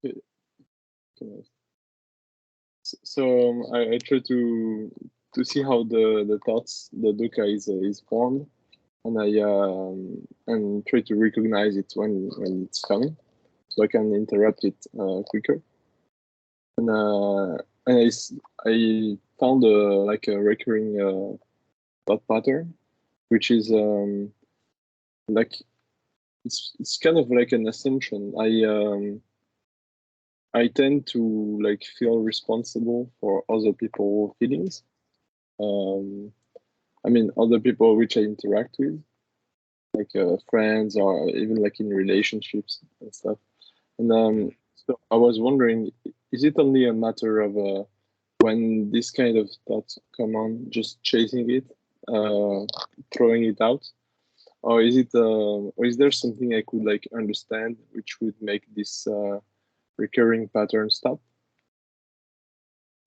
Okay, okay. I try to see how the thoughts, the dukkha is formed, and and try to recognize it when it's coming, so I can interrupt it quicker. And I found like a recurring thought pattern, which is like it's kind of like an assumption. I tend to like feel responsible for other people's feelings. Um, I mean, other people which I interact with, like friends or even like in relationships and stuff. And so I was wondering, is it only a matter of when this kind of thoughts come on, just chasing it, uh, throwing it out, or or is there something I could like understand which would make this recurring pattern stop?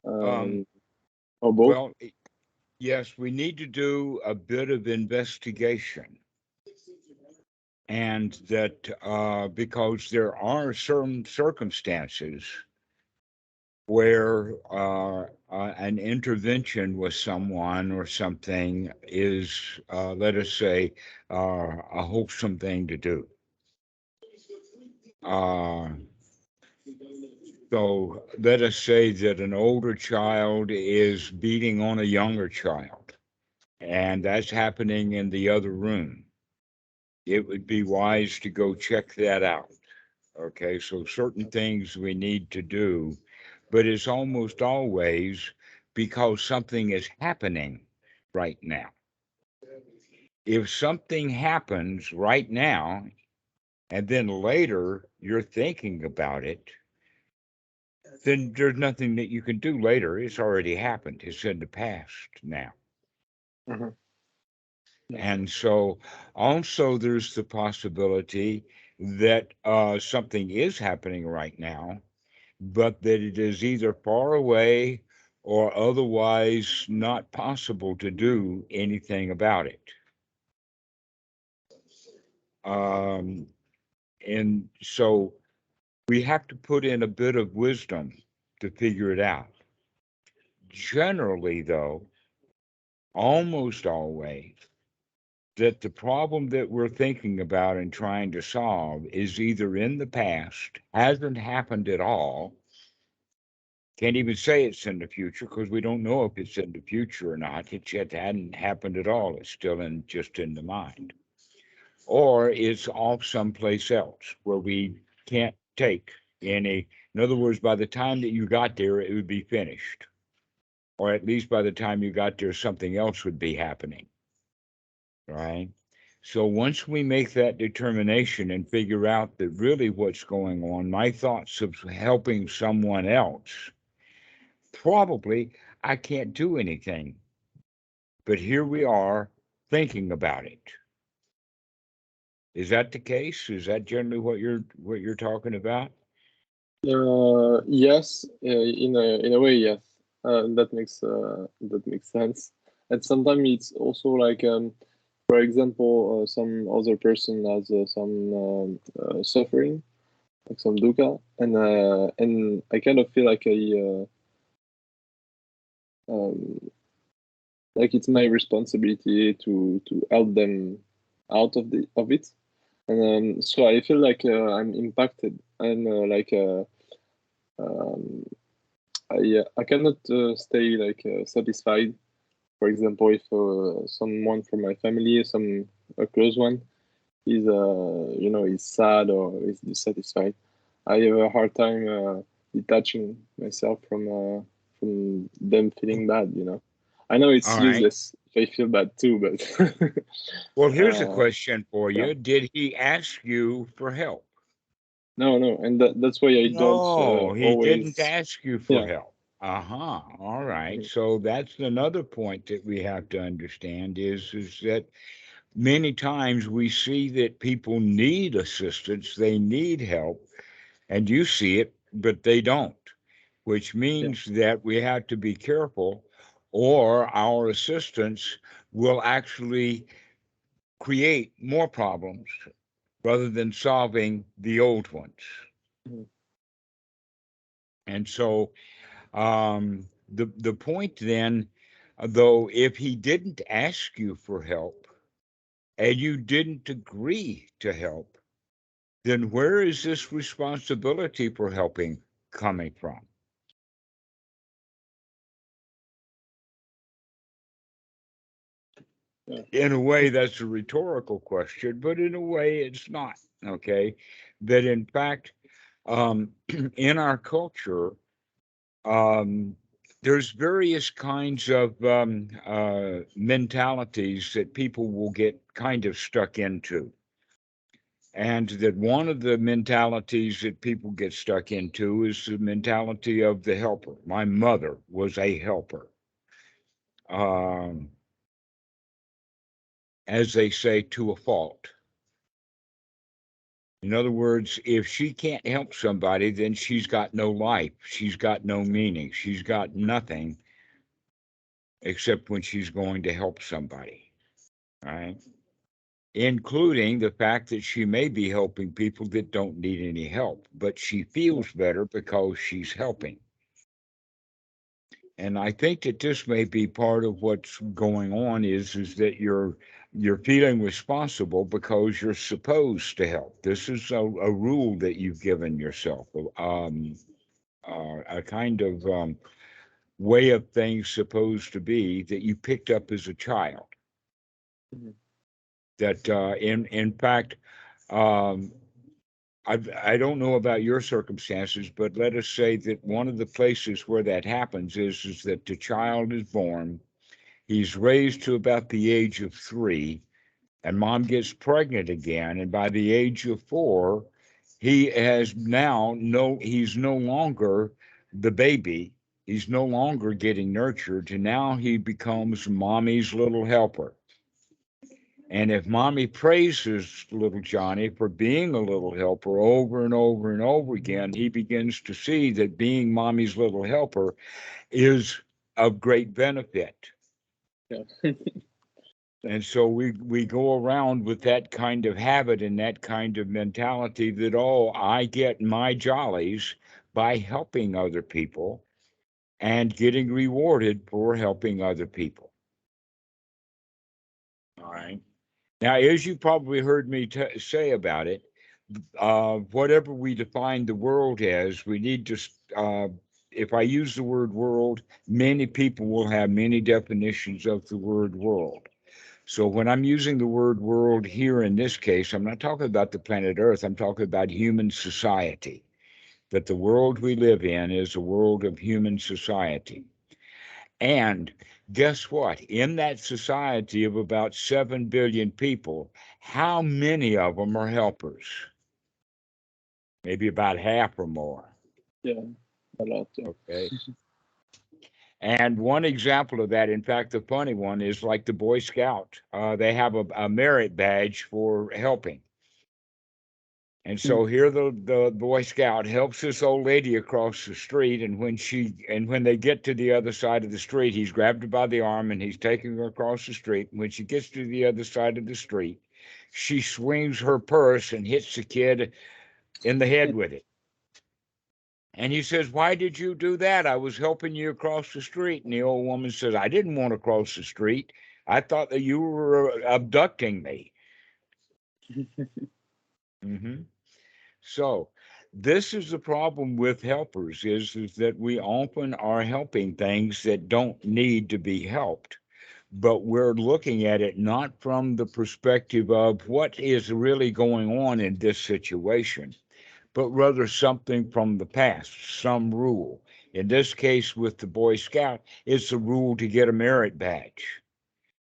Um, Um, or both? well, yes, we need to do a bit of investigation, and that because there are certain circumstances where an intervention with someone or something is, let us say, a wholesome thing to do. Uh, so let us say that an older child is beating on a younger child, and that's happening in the other room. It would be wise to go check that out. Okay, so certain things we need to do, but it's almost always because something is happening right now. If something happens right now and then later you're thinking about it, then there's nothing that you can do later. It's already happened, it's in the past now. Mhm. Yeah. And so also there's the possibility that something is happening right now, but that it is either far away or otherwise not possible to do anything about it. Um, and so we have to put in a bit of wisdom to figure it out. Generally, though, almost always, that the problem that we're thinking about and trying to solve is either in the past, hasn't happened at all, can't even say it's in the future because we don't know if it's in the future or not. It yet hadn't happened at all. It's still in just in the mind. Or it's off someplace else where we can't take any. In other words, by the time that you got there, it would be finished. Or at least by the time you got there, something else would be happening. Right. So once we make that determination and figure out that really what's going on, my thoughts of helping someone else, probably I can't do anything. But here we are thinking about it. Is that the case? Is that generally what you're talking about? Yes, in a way, yes. That makes sense. And sometimes it's also like, for example, some other person has some suffering, like some dukkha, and I kind of feel like it's my responsibility to help them out of it, and so I feel like I'm impacted, and um, I cannot stay like satisfied. For example, if someone from my family, some a close one, is is sad or is dissatisfied, I have a hard time detaching myself from them feeling bad. I know it's All right. useless if I feel bad too, but Well, here's a uh, question for yeah, you. Did he ask you for help? no, no, and that's why I don't No, he didn't always, ask you for yeah. help. Uh-huh. All right. Mhm. So that's another point that we have to understand is that many times we see that people need assistance, they need help, and you see it, but they don't, which Yeah. means that we have to be careful, or our assistance will actually create more problems rather than solving the old ones. Mhm. And so the point then, though, if he didn't ask you for help and you didn't agree to help, then where is this responsibility for helping coming from? Yeah. In a way, that's a rhetorical question, but in a way, it's not. Okay. That in fact, in our culture, um, there's various kinds of mentalities that people will get kind of stuck into. And that one of the mentalities that people get stuck into is the mentality of the helper. My mother was a helper. Um, as they say, to a fault. In other words, if she can't help somebody, then she's got no life. She's got no meaning. She's got nothing except when she's going to help somebody, right? Including the fact that she may be helping people that don't need any help, but she Yeah. feels better because she's helping. And I think that this may be part of what's going on is that you're feeling responsible because you're supposed to help. This is a rule that you've given yourself, a kind of way of things supposed to be that you picked up as a child. Mhm. That in fact, um, I don't know about your circumstances, but let us say that one of the places where that happens is that the child is born. He's raised to about the age of 3, and mom gets pregnant again. And by the age of 4, he's no longer the baby. He's no longer getting nurtured. And now he becomes mommy's little helper. And if mommy praises little Johnny for being a little helper over and over and over again, he begins to see that being mommy's little helper is of great benefit. Yeah. And so we go around with that kind of habit and that kind of mentality that, oh, I get my jollies by helping other people and getting rewarded for helping other people. All right. Now, as you probably heard me say about it, whatever we define the world as, we need to, if I use the word world, many people will have many definitions of the word world. So when I'm using the word world here in this case, I'm not talking about the planet Earth, I'm talking about human society. That the world we live in is a world of human society. And guess what? In that society of about 7 billion people, how many of them are helpers? Maybe about half or more. Yeah. A lot. Yeah. Okay. And one example of that, in fact, the funny one is like the Boy Scout. They have a merit badge for helping. And Mm. so here the Boy Scout helps this old lady across the street, and when they get to the other side of the street, he's grabbed her by the arm and he's taking her across the street. And when she gets to the other side of the street, she swings her purse and hits the kid in the head with it. And he says, "Why did you do that? I was helping you across the street." And the old woman says, "I didn't want to cross the street. I thought that you were abducting me." Hmm. So this is the problem with helpers is that we often are helping things that don't need to be helped. But we're looking at it not from the perspective of what is really going on in this situation, but rather something from the past, some rule. In this case, with the Boy Scout, it's a rule to get a merit badge.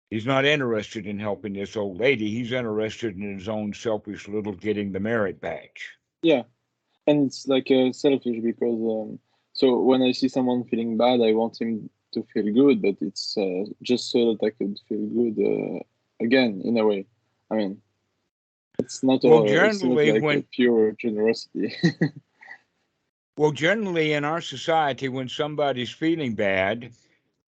He's not interested in helping this old lady. He's interested in his own selfish little getting the merit badge. Yeah. And it's like selfish because so when I see someone feeling bad, I want him to feel good, but it's just so that I could feel good again in a way. I mean, Well, it's not generally, like a when pure generosity. well, generally in our society, when somebody's feeling bad,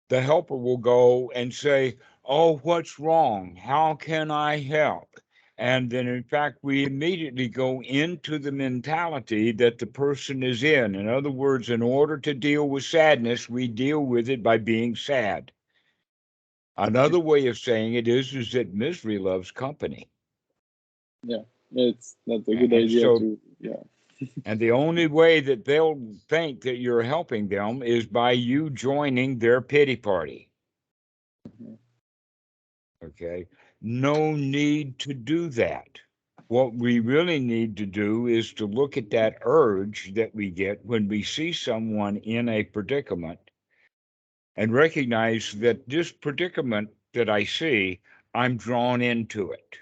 the helper will go and say, "Oh, what's wrong? How can I help?" And then, in fact, we immediately go into the mentality that the person is in. In other words, in order to deal with sadness, we deal with it by being sad. Another way of saying it is that misery loves company. Yeah, that's a good And idea so, to, yeah. and the only way that they'll think that you're helping them is by you joining their pity party. Mhm. Okay. No need to do that. What we really need to do is to look at that urge that we get when we see someone in a predicament and recognize that this predicament that I see, I'm drawn into it.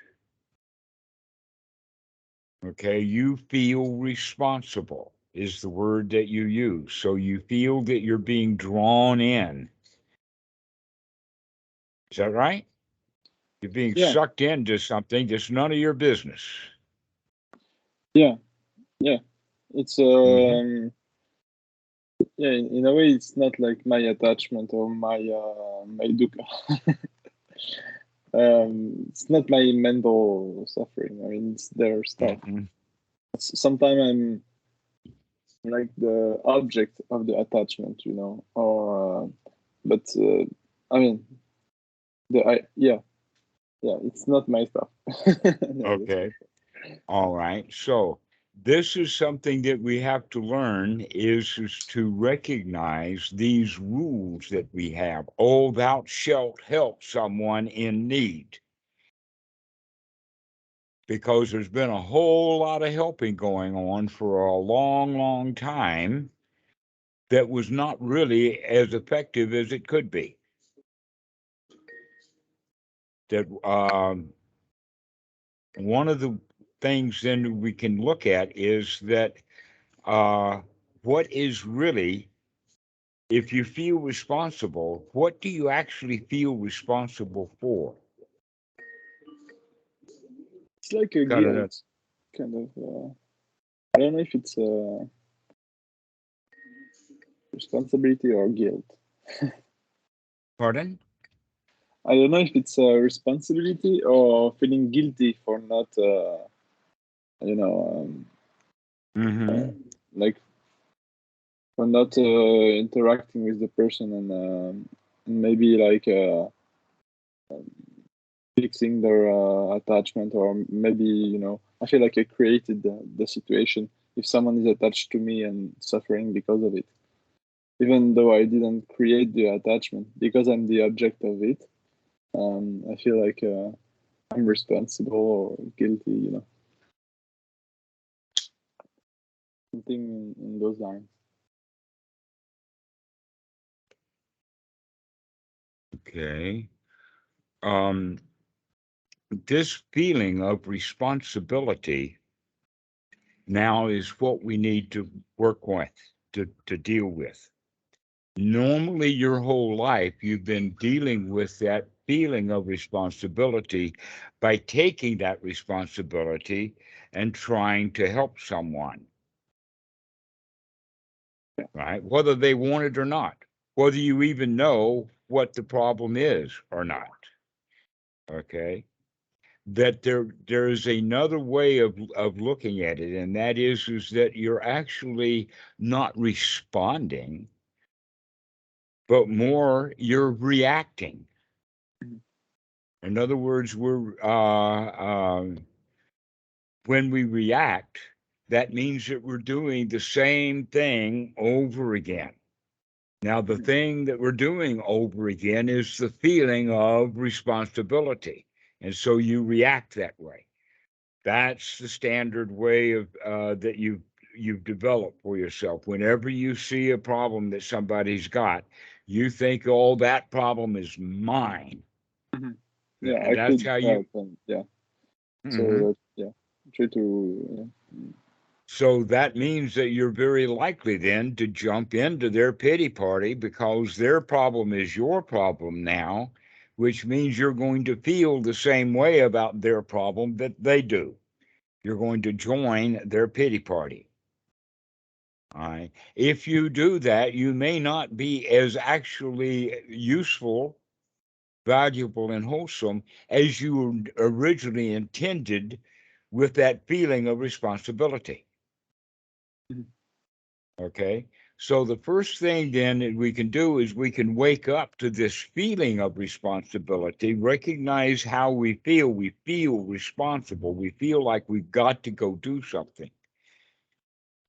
Okay. You feel responsible, is the word that you use. So you feel that you're being drawn in. Is that right? You're being Yeah, sucked into something that's none of your business. yeah, yeah. It's Hmm. yeah, in a way, it's not like my attachment or my dukkha. It's not my mental suffering. I mean, it's their stuff. Hmm. Sometimes I'm like the object of the attachment, or but I mean, yeah, yeah, it's not my stuff. Yeah, that's for Okay. All right. So this is something that we have to learn is to recognize these rules that we have. Oh, thou shalt help someone in need. Because there's been a whole lot of helping going on for a long, long time that was not really as effective as it could be. That one of the things then we can look at is that uh, what is really, if you feel responsible, what do you actually feel responsible for? It's like a Got it. guilt, kind of. I don't know if it's responsibility or guilt. Pardon? I don't know if it's a responsibility or feeling guilty for not, you know, Mm-hmm. like for not interacting with the person and maybe like fixing their attachment, or maybe I feel like I created the situation if someone is attached to me and suffering because of it, even though I didn't create the attachment, because I'm the object of it. I feel like I'm responsible or guilty, something in those lines. Okay. Um, this feeling of responsibility now is what we need to work with, to deal with. Normally, your whole life, you've been dealing with that feeling of responsibility by taking that responsibility and trying to help someone, Yeah. right? Whether they want it or not, whether you even know what the problem is or not. Okay. That there is another way of looking at it, and that is that you're actually not responding, but more you're reacting. Mhm. In other words, when we react, that means that we're doing the same thing over again. Now, the Mhm. thing that we're doing over again is the feeling of responsibility, and so you react that way. That's the standard way of that you've developed for yourself. Whenever you see a problem that somebody's got, you think, "Oh, that problem is mine," Mhm. Yeah, and I that's could how you. help, and yeah, so Mhm. that, yeah, try to, So that means that you're very likely then to jump into their pity party because their problem is your problem now, which means you're going to feel the same way about their problem that they do. You're going to join their pity party. All right. If you do that, you may not be as actually useful valuable, and wholesome as you originally intended with that feeling of responsibility. Mhm. Okay. So the first thing then that we can do is we can wake up to this feeling of responsibility, recognize how we feel. We feel responsible. We feel like we've got to go do something.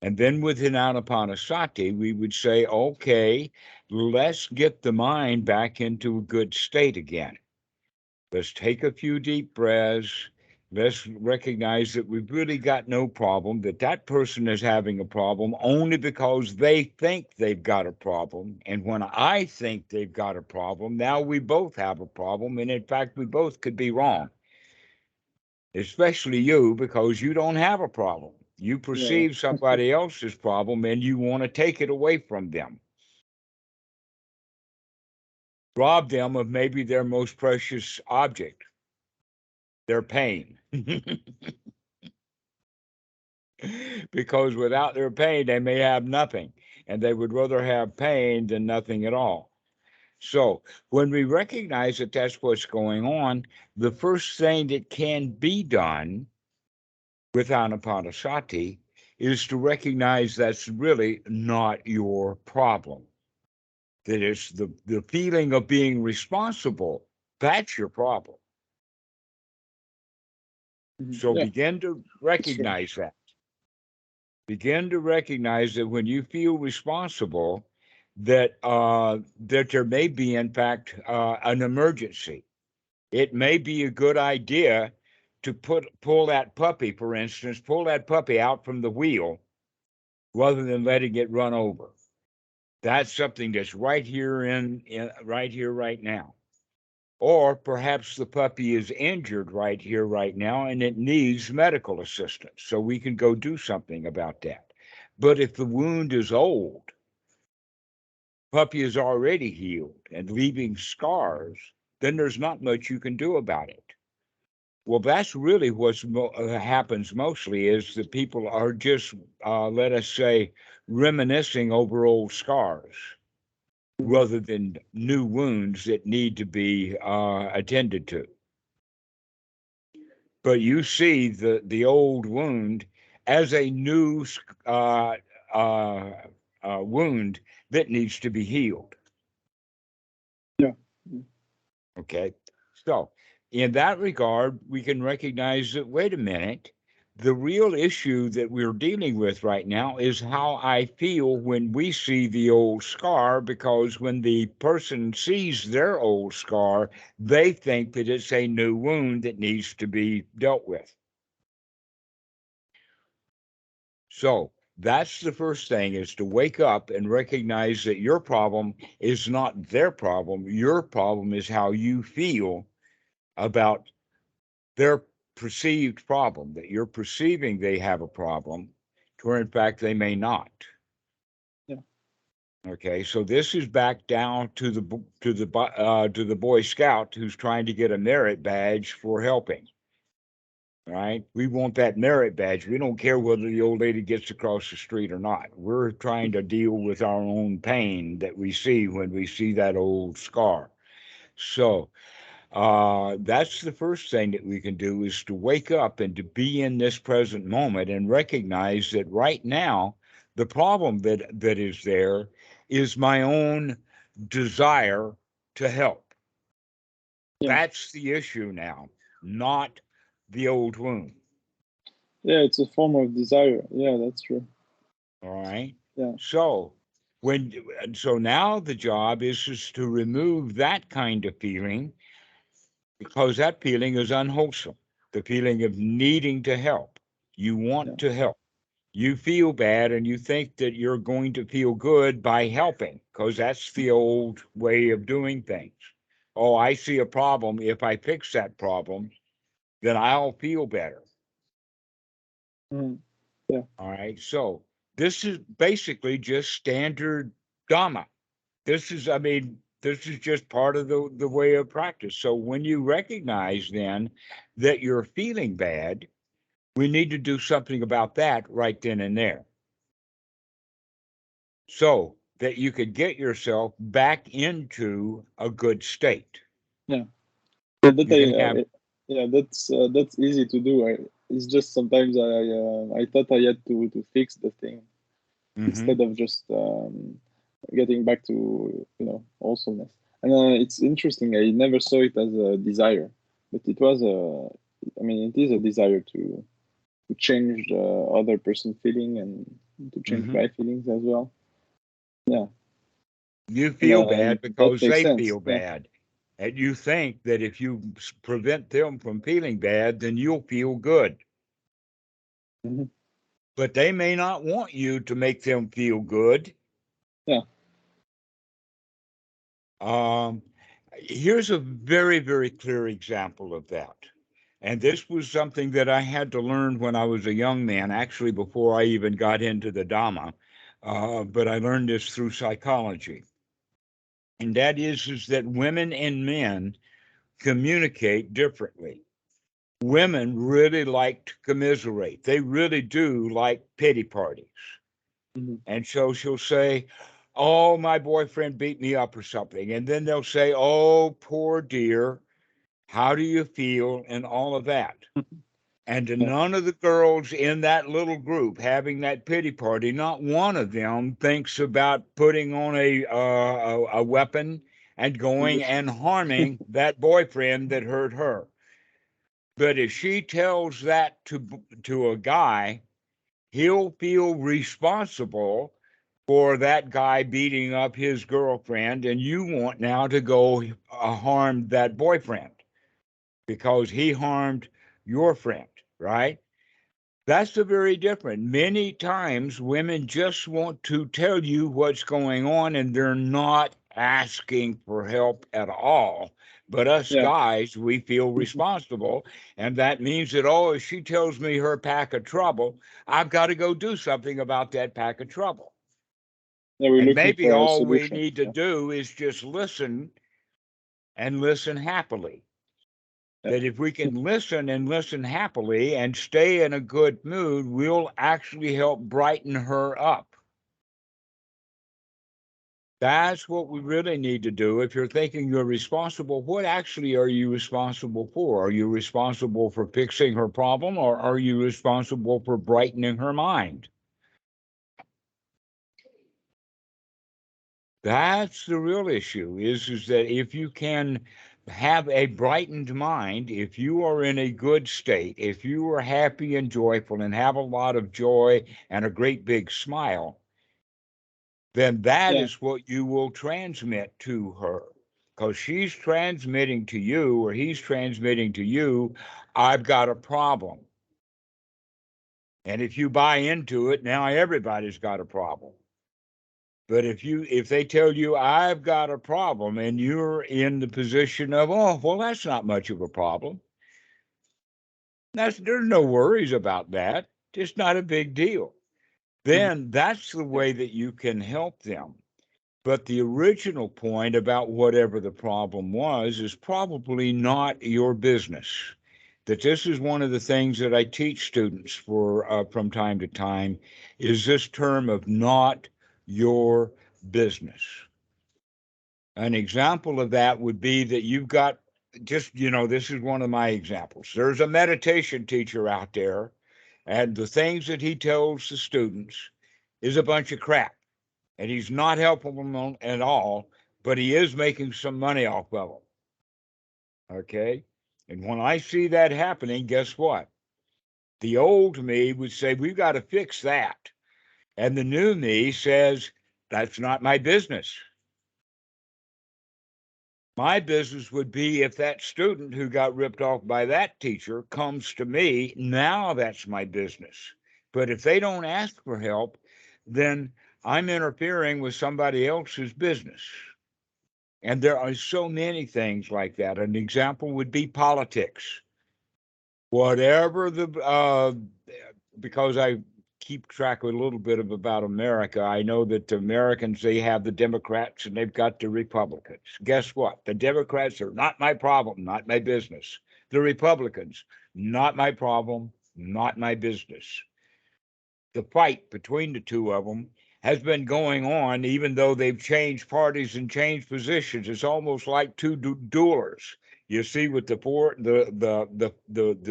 And then within Anapanasati, we would say, okay, let's get the mind back into a good state again. Let's take a few deep breaths. Let's recognize that we've really got no problem, that that person is having a problem only because they think they've got a problem. And when I think they've got a problem, now we both have a problem. And in fact, we both could be wrong, especially you, because you don't have a problem. You Yeah. perceive somebody else's problem and you want to take it away from them, rob them of maybe their most precious object, their pain. Because without their pain, they may have nothing, and they would rather have pain than nothing at all. So, when we recognize that that's what's going on, the first thing that can be done with anapanasati is to recognize that's really not your problem. That it's the feeling of being responsible, that's your problem. Mhm. So, Yeah. begin to That's true. recognize that. Begin to recognize that when you feel responsible, that there may be, in fact, an emergency. It may be a good idea to pull that puppy, for instance, pull that puppy out from the wheel rather than letting it run over. That's something that's right here right here, right now. Or perhaps the puppy is injured right here, right now, and it needs medical assistance. So we can go do something about that. But if the wound is old, puppy is already healed and leaving scars, then there's not much you can do about it. Well, that's really what happens mostly is that people are just, let us say, reminiscing over old scars Mhm. rather than new wounds that need to be attended to. But you see the old wound as a new uh, uh, wound that needs to be healed. Yeah. Mm. Okay. So, in that regard, we can recognize that, wait a minute, the real issue that we're dealing with right now is how I feel when we see the old scar, because when the person sees their old scar, they think that it's a new wound that needs to be dealt with. So, that's the first thing, is to wake up and recognize that your problem is not their problem. Your problem is how you feel about their perceived problem, that you're perceiving they have a problem, where in fact they may not. Yeah. Okay, so this is back down to the Boy Scout who's trying to get a merit badge for helping. Right? We want that merit badge. We don't care whether the old lady gets across the street or not. We're trying to deal with our own pain that we see when we see that old scar. So that's the first thing that we can do, is to wake up and to be in this present moment and recognize that right now the problem that is there is my own desire to help. Yeah. That's the issue now, not the old wound. Yeah. It's a form of desire. Yeah, that's true. All right. Yeah. So when so now the job is to remove that kind of feeling, because that feeling is unwholesome. The feeling of needing to help. You Yeah. want to help. You feel bad and you think that you're going to feel good by helping, because that's the old way of doing things. Oh, I see a problem. If I fix that problem, then I'll feel better. Mhm. Yeah. All right. So this is basically just standard Dhamma. This is just part of the way of practice. So when you recognize then that you're feeling bad, we need to do something about that right then and there, so that you could get yourself back into a good state. Yeah. Yeah, that You can have, yeah, that's easy to do. It's just sometimes I thought I had to fix the thing hmm instead of just getting back to wholesomeness. And it's interesting. I never saw it as a desire, but it was a. I mean, it is a desire to change the other person feeling and to change hmm my feelings as well. Yeah, you and feel bad that because makes they sense. feel Yeah. bad. And you think that if you prevent them from feeling bad, then you'll feel good. Hmm. But they may not want you to make them feel good. Yeah. Um, Here's a very, very clear example of that. And this was something that I had to learn when I was a young man, actually, before I even got into the Dhamma. But I learned this through psychology. And that is that women and men communicate differently. Women really like to commiserate, they really do like pity parties. Hmm. And so she'll say, "Oh, my boyfriend beat me up or something." And then they'll say, "Oh, poor dear, how do you feel?" And all of that. And to Yeah. none of the girls in that little group having that pity party, not one of them thinks about putting on a weapon and And going just and harming that boyfriend that hurt her. But if she tells that to a guy, he'll feel responsible for that guy beating up his girlfriend, and you want now to go harm that boyfriend because he harmed your friend, right? That's the very different. Many times women just want to tell you what's going on and they're not asking for help at all. But us yeah. guys, we feel responsible. And that means that, oh, if she tells me her pack of trouble, I've got to go do something about that pack of trouble. Yeah, we're And looking maybe for a all we solution. need to Yeah. do is just listen and listen happily. Yeah. That if we can listen and listen happily and stay in a good mood, we'll actually help brighten her up. That's what we really need to do. If you're thinking you're responsible, what actually are you responsible for? Are you responsible for fixing her problem or are you responsible for brightening her mind? That's the real issue is that if you can have a brightened mind, if you are in a good state, if you are happy and joyful and have a lot of joy and a great big smile, then that Yeah. is what you will transmit to her. Because she's transmitting to you or he's transmitting to you, I've got a problem. And if you buy into it, now everybody's got a problem. But if they tell you I've got a problem and you're in the position of, oh, well, that's not much of a problem. There's no worries about that. It's not a big deal. Mhm. Then that's the Yeah. way that you can help them. But the original point about whatever the problem was is probably not your business. That this is one of the things that I teach students for from time to time is this term of not your business. An example of that would be that you've got this is one of my examples. There's a meditation teacher out there, and the things that he tells the students is a bunch of crap and he's not helping them at all, but he is making some money off of them. Okay. And when I see that happening, guess what? The old me would say, we've got to fix that. And the new me says, that's not my business. My business would be if that student who got ripped off by that teacher comes to me, now that's my business. But if they don't ask for help, then I'm interfering with somebody else's business. And there are so many things like that. An example would be politics. Whatever because I keep track of a little bit of about America, I know that the Americans, they have the Democrats and they've got the Republicans. Guess what? The Democrats are not my problem, not my business. The Republicans, not my problem, not my business. The fight between the two of them has been going on, even though they've changed parties and changed positions. It's almost like two duelers. You see, with the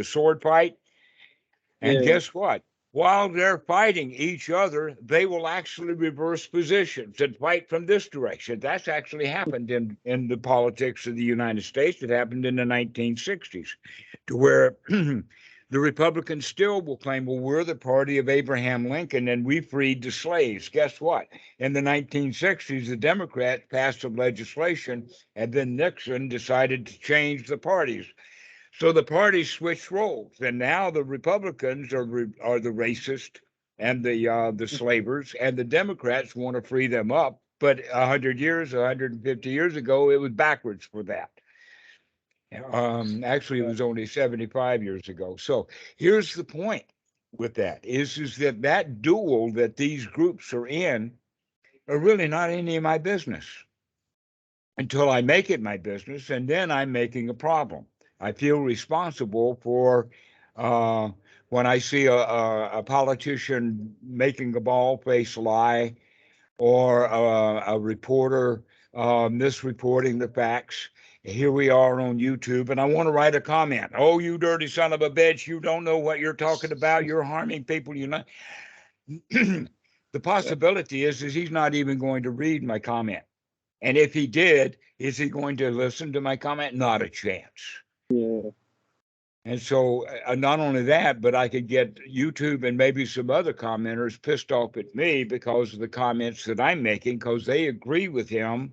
sword fight, and Yeah. guess what? While they're fighting each other, they will actually reverse positions and fight from this direction. That's actually happened in the politics of the United States. It happened in the 1960s, to where the Republicans still will claim, well, we're the party of Abraham Lincoln and we freed the slaves. Guess what? In the 1960s, the Democrats passed some legislation, and then Nixon decided to change the parties. So the parties switched roles, and now the Republicans are the racist and the slavers, and the Democrats want to free them up. But 100 years, 150 years ago, it was backwards for that. Actually, it Yeah. was only 75 years ago. So here's the point with that is that duel that these groups are in are really not any of my business until I make it my business, and then I'm making a problem. I feel responsible for uh, when I see a politician making a bald-faced lie, or a reporter misreporting the facts. Here we are on YouTube, and I want to write a comment. Oh, you dirty son of a bitch! You don't know what you're talking about. You're harming people. You know. The Yeah. possibility is he's not even going to read my comment. And if he did, is he going to listen to my comment? Not a chance. Yeah. And so, not only that, but I could get YouTube and maybe some other commenters pissed off at me because of the comments that I'm making, because they agree with him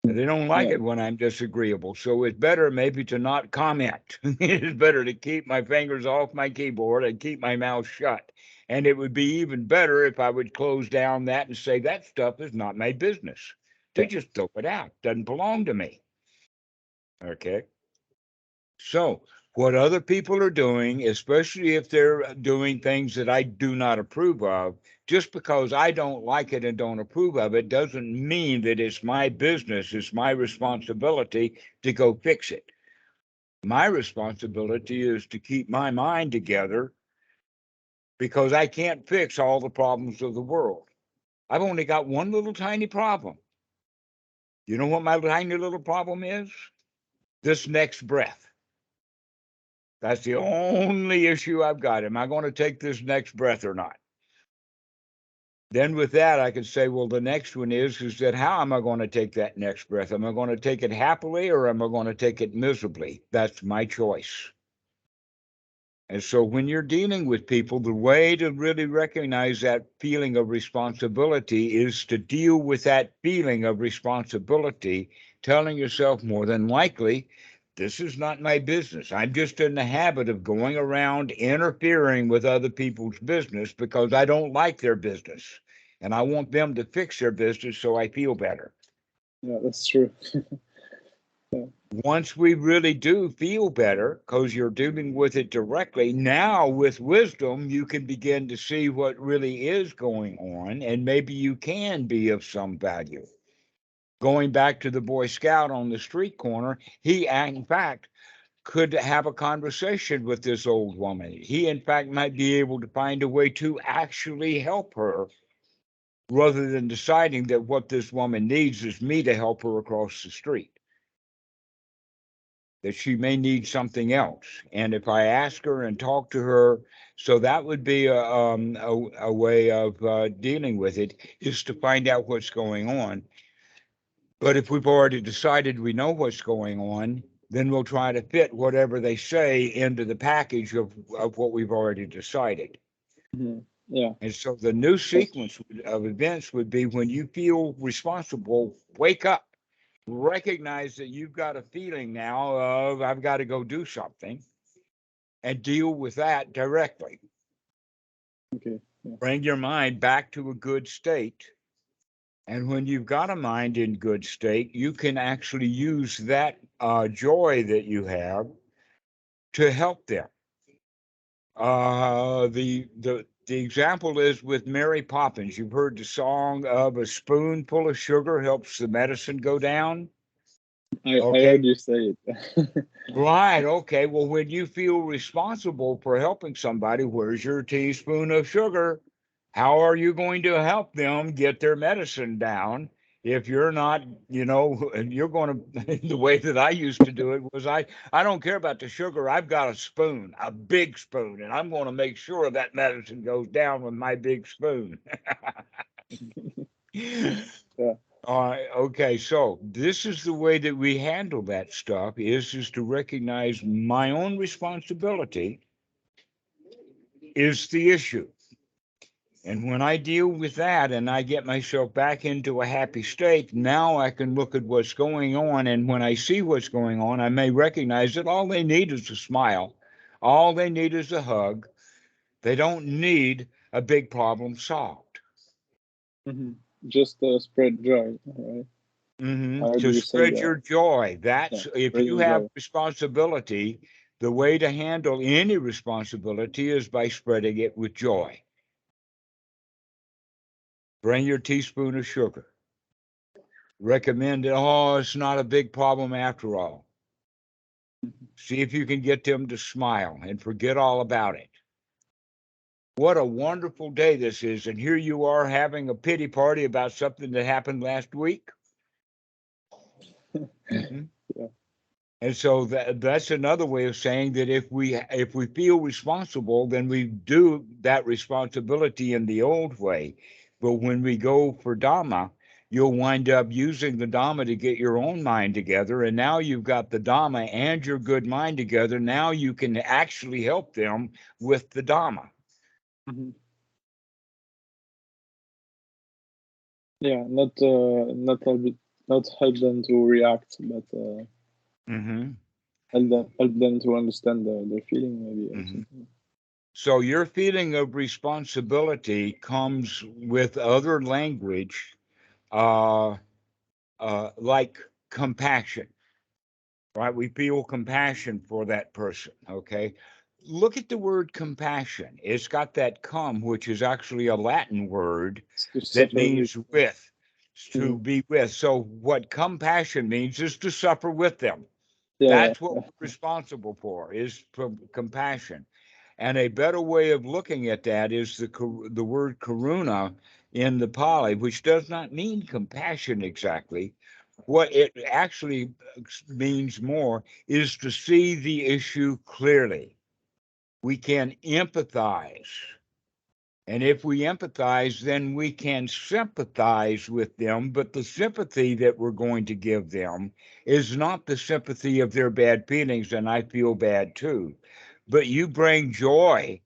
and they don't like Yeah. it when I'm disagreeable. So it's better maybe to not comment. It's better to keep my fingers off my keyboard and keep my mouth shut. And it would be even better if I would close down that and say that stuff is not my business. To Yeah. just throw it out. Doesn't belong to me. Okay. So, what other people are doing, especially if they're doing things that I do not approve of, just because I don't like it and don't approve of it, doesn't mean that it's my business, it's my responsibility to go fix it. My responsibility is to keep my mind together because I can't fix all the problems of the world. I've only got one little tiny problem. You know what my tiny little problem is? This next breath. That's the only issue I've got. Am I going to take this next breath or not? Then with that, I could say, well, the next one is that how am I going to take that next breath? Am I going to take it happily or am I going to take it miserably? That's my choice. And so when you're dealing with people, the way to really recognize that feeling of responsibility is to deal with that feeling of responsibility, telling yourself more than likely, this is not my business. I'm just in the habit of going around interfering with other people's business because I don't like their business. And I want them to fix their business so I feel better. Yeah. That's true. Yeah. Once we really do feel better because you're dealing with it directly, now with wisdom you can begin to see what really is going on, and maybe you can be of some value. Going back to the Boy Scout on the street corner, he in fact could have a conversation with this old woman. He in fact might be able to find a way to actually help her, rather than deciding that what this woman needs is me to help her across the street, that she may need something else. And if I ask her and talk to her, so that would be a way of dealing with it, is to find out what's going on. But if we've already decided we know what's going on, then we'll try to fit whatever they say into the package of what we've already decided. Hmm. Yeah. And so the new Yeah. sequence of events would be when you feel responsible, wake up, recognize that you've got a feeling now of I've got to go do something, and deal with that directly. Okay. Yeah. Bring your mind back to a good state. And when you've got a mind in good state, you can actually use that joy that you have to help them. The example is with Mary Poppins. You've heard the song of a spoonful of sugar helps the medicine go down. I Okay. heard you say it. Right. Okay. Well, when you feel responsible for helping somebody, where's your teaspoon of sugar? How are you going to help them get their medicine down if you're not, and you're going to, the way that I used to do it was I don't care about the sugar. I've got a spoon, a big spoon, and I'm going to make sure that medicine goes down with my big spoon. Yeah. Okay, so this is the way that we handle that stuff is to recognize my own responsibility is the issue. And when I deal with that and I get myself back into a happy state, now I can look at what's going on. And when I see what's going on, I may recognize that all they need is a smile. All they need is a hug. They don't need a big problem solved. Hmm. Just spread joy, right? I heard To you say spread that. your joy. Yeah, That's if you spreading have joy. responsibility, the way to handle any responsibility is by spreading it with joy. Bring your teaspoon of sugar. Recommend it. Oh, it's not a big problem after all. See if you can get them to smile and forget all about it. What a wonderful day this is. And here you are having a pity party about something that happened last week. Mhm. Yeah. And so that's another way of saying that if we feel responsible, then we do that responsibility in the old way. But when we go for Dhamma, you'll wind up using the Dhamma to get your own mind together. And now you've got the Dhamma and your good mind together. Now you can actually help them with the Dhamma. Hmm. Yeah, not help them to react, but Mm-hmm. help them to understand their feeling, maybe, or Mm-hmm. something. So your feeling of responsibility comes with other language, uh, like compassion, right? We feel compassion for that person, okay? Look at the word compassion. It's got that come, which is actually a Latin word It's to that suffer with. means with, to Mhm. be with. So, what compassion means is to suffer with them. Yeah, That's what yeah, we're responsible for, is compassion. And a better way of looking at that is the word karuna in the Pali, which does not mean compassion exactly. What it actually means more is to see the issue clearly. We can empathize. And if we empathize, then we can sympathize with them. But the sympathy that we're going to give them is not the sympathy of their bad feelings, and I feel bad too. But you bring joy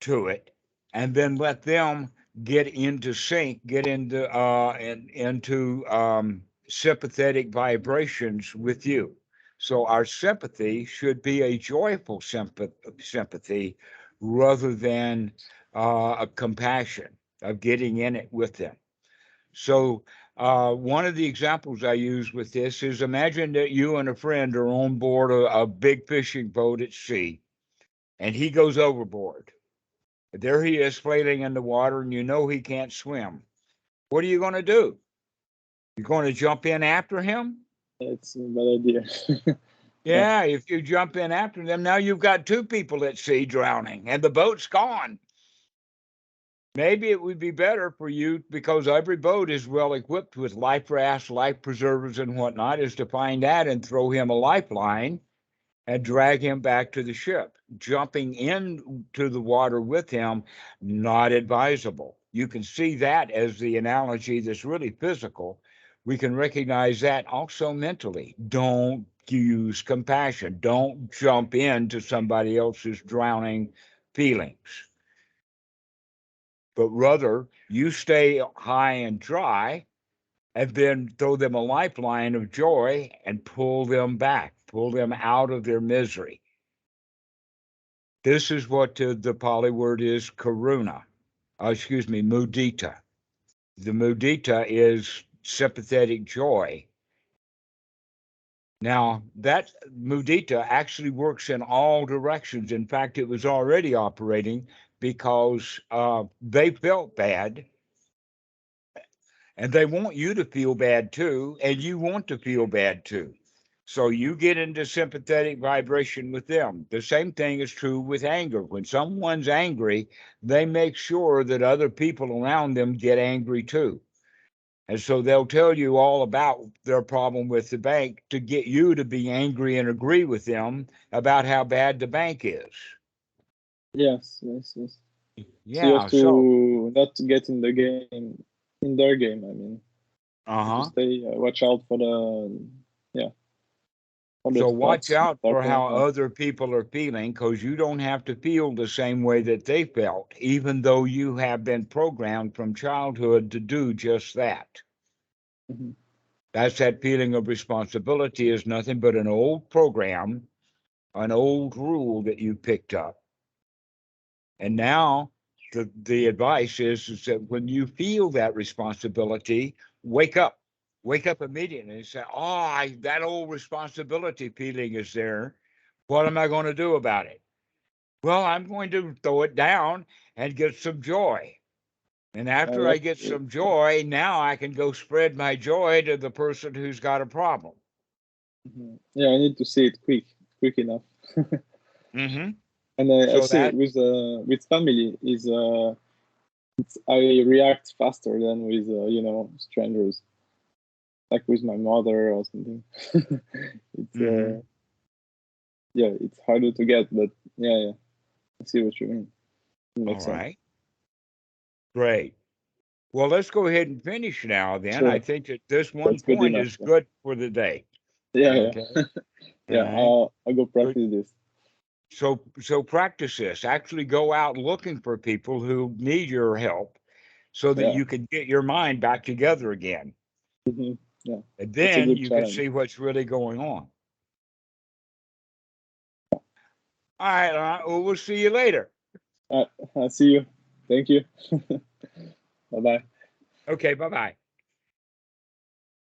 to it, and then let them get into sync, get into sympathetic vibrations with you. So our sympathy should be a joyful sympathy rather than a compassion of getting in it with them. So one of the examples I use with this is imagine that you and a friend are on board a big fishing boat at sea, and he goes overboard. There he is flailing in the water, and you know he can't swim. What are you going to do? You're going to jump in after him? it's a bad idea. Yeah, Yeah, if you jump in after them, now you've got two people at sea drowning and the boat's gone. Maybe it would be better for you, because every boat is well equipped with life rafts, life preservers, and whatnot, is to find that and throw him a lifeline and drag him back to the ship. Jumping into the water with him, not advisable. You can see that as the analogy that's really physical. We can recognize that also mentally. Don't use compassion. Don't jump into somebody else's drowning feelings, but rather you stay high and dry and then throw them a lifeline of joy and pull them back, pull them out of their misery. This is what the Pali word is karuna. Excuse me, mudita. The mudita is sympathetic joy. Now, that mudita actually works in all directions. In fact, it was already operating because they felt bad and they want you to feel bad too, and you want to feel bad too. So you get into sympathetic vibration with them. The same thing is true with anger. When someone's angry, they make sure that other people around them get angry too. And so they'll tell you all about their problem with the bank to get you to be angry and agree with them about how bad the bank is. Yes, yes, yes. So you have Yeah. So, to not get in the game, in their game. I mean, to uh-huh. stay watch out for the yeah for the So watch thoughts out that are for coming how up. other people are feeling, because you don't have to feel the same way that they felt, even though you have been programmed from childhood to do just that. Hmm. That's that feeling of responsibility is nothing but an old program, an old rule that you picked up. And now the advice is that when you feel that responsibility, wake up. Wake up immediately and say, oh, that old responsibility feeling is there. What am I going to do about it? Well, I'm going to throw it down and get some joy. And after I That's get good. some joy, now I can go spread my joy to the person who's got a problem. Hmm. Yeah, I need to see it quick enough. Mm-hmm. And I So say that, with family is I react faster than with strangers, like with my mother or something. It's mm-hmm. yeah, it's harder to get, but yeah, I see what you mean. It All makes sense. right. Great. Well, let's go ahead and finish now then. I Sure, think that this one that's good point enough. is good for the day. Yeah, yeah, Okay. yeah. All Yeah, right. I'll go Good. practice this. So practice this. Actually go out looking for people who need your help so that Yeah, you can get your mind back together again. hmm, yeah, And that's a then good you can challenge. see what's really going on. All right. Well, we'll see you later. I'll see you. Thank you. Bye bye. Okay. Bye bye.